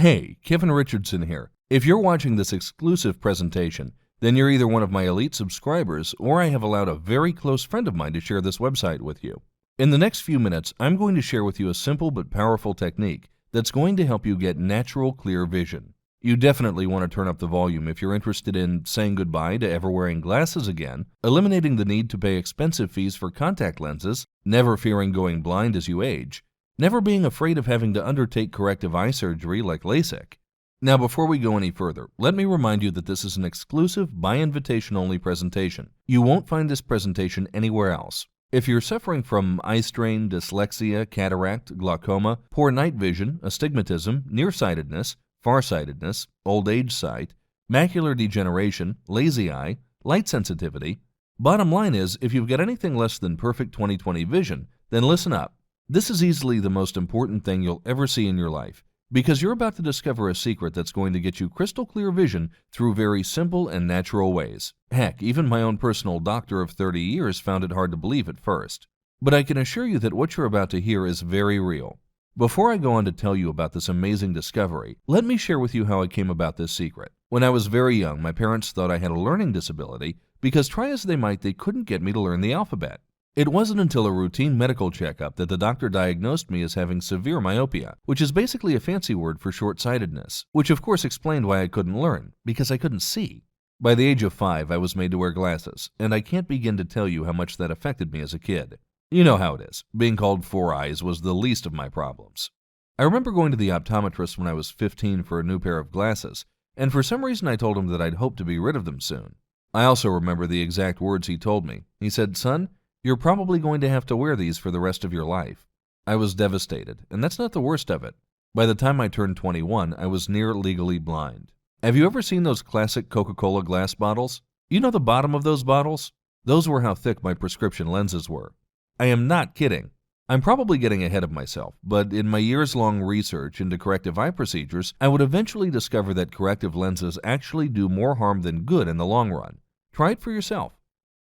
Hey, Kevin Richardson here. If you're watching this exclusive presentation, then you're either one of my elite subscribers or I have allowed a very close friend of mine to share this website with you. In the next few minutes, I'm going to share with you a simple but powerful technique that's going to help you get natural, clear vision. You definitely want to turn up the volume if you're interested in saying goodbye to ever wearing glasses again, eliminating the need to pay expensive fees for contact lenses, never fearing going blind as you age, never being afraid of having to undertake corrective eye surgery like LASIK. Now, before we go any further, let me remind you that this is an exclusive, by invitation only presentation. You won't find this presentation anywhere else. If you're suffering from eye strain, dyslexia, cataract, glaucoma, poor night vision, astigmatism, nearsightedness, farsightedness, old age sight, macular degeneration, lazy eye, light sensitivity, bottom line is, if you've got anything less than perfect 20/20 vision, then listen up. This is easily the most important thing you'll ever see in your life, because you're about to discover a secret that's going to get you crystal clear vision through very simple and natural ways. Heck, even my own personal doctor of 30 years found it hard to believe at first. But I can assure you that what you're about to hear is very real. Before I go on to tell you about this amazing discovery, let me share with you how I came about this secret. When I was very young, my parents thought I had a learning disability because try as they might, they couldn't get me to learn the alphabet. It wasn't until a routine medical checkup that the doctor diagnosed me as having severe myopia, which is basically a fancy word for short-sightedness, which of course explained why I couldn't learn, because I couldn't see. By the age of 5, I was made to wear glasses, and I can't begin to tell you how much that affected me as a kid. You know how it is. Being called four eyes was the least of my problems. I remember going to the optometrist when I was 15 for a new pair of glasses, and for some reason I told him that I'd hope to be rid of them soon. I also remember the exact words he told me. He said, "Son, you're probably going to have to wear these for the rest of your life." I was devastated, and that's not the worst of it. By the time I turned 21, I was near legally blind. Have you ever seen those classic Coca-Cola glass bottles? You know the bottom of those bottles? Those were how thick my prescription lenses were. I am not kidding. I'm probably getting ahead of myself, but in my years-long research into corrective eye procedures, I would eventually discover that corrective lenses actually do more harm than good in the long run. Try it for yourself.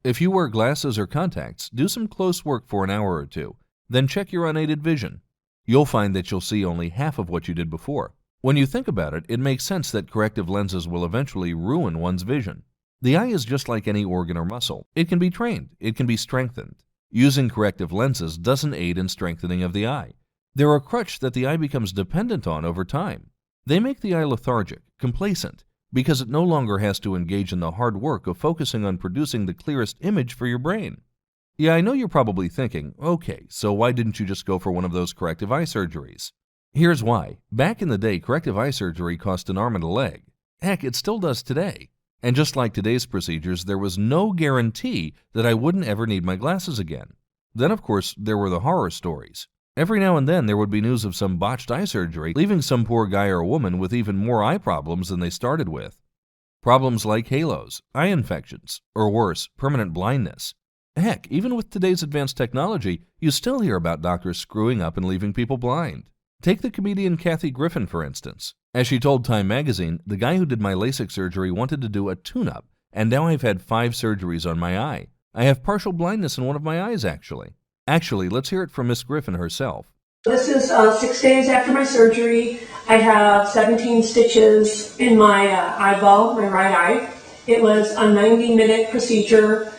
If you wear glasses or contacts, do some close work for an hour or two, then check your unaided vision. You'll find that you'll see only half of what you did before. When you think about it, it makes sense that corrective lenses will eventually ruin one's vision. The eye is just like any organ or muscle. It can be trained. It can be strengthened. Using corrective lenses doesn't aid in strengthening of the eye. They're a crutch that the eye becomes dependent on over time. They make the eye lethargic, complacent, because it no longer has to engage in the hard work of focusing on producing the clearest image for your brain. Yeah, I know you're probably thinking, okay, so why didn't you just go for one of those corrective eye surgeries? Here's why. Back in the day, corrective eye surgery cost an arm and a leg. Heck, it still does today. And just like today's procedures, there was no guarantee that I wouldn't ever need my glasses again. Then, of course, there were the horror stories. Every now and then there would be news of some botched eye surgery, leaving some poor guy or woman with even more eye problems than they started with. Problems like halos, eye infections, or worse, permanent blindness. Heck, even with today's advanced technology, you still hear about doctors screwing up and leaving people blind. Take the comedian Kathy Griffin, for instance. As she told Time magazine, the guy who did my LASIK surgery wanted to do a tune-up, and now I've had 5 surgeries on my eye. I have partial blindness in one of my eyes, actually. Actually, let's hear it from Miss Griffin herself. This is 6 days after my surgery. I have 17 stitches in my eyeball, my right eye. It was a 90-minute procedure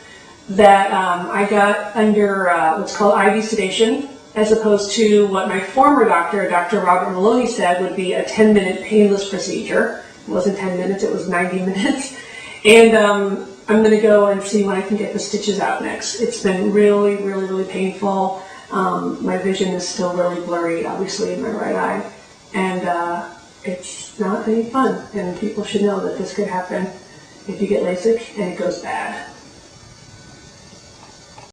that I got under what's called IV sedation, as opposed to what my former doctor, Dr. Robert Maloney, said would be a 10-minute painless procedure. It wasn't 10 minutes, it was 90 minutes. And I'm going to go and see when I can get the stitches out next. It's been really, really, really painful. My vision is still really blurry, obviously, in my right eye. And it's not any fun. And people should know that this could happen if you get LASIK and it goes bad.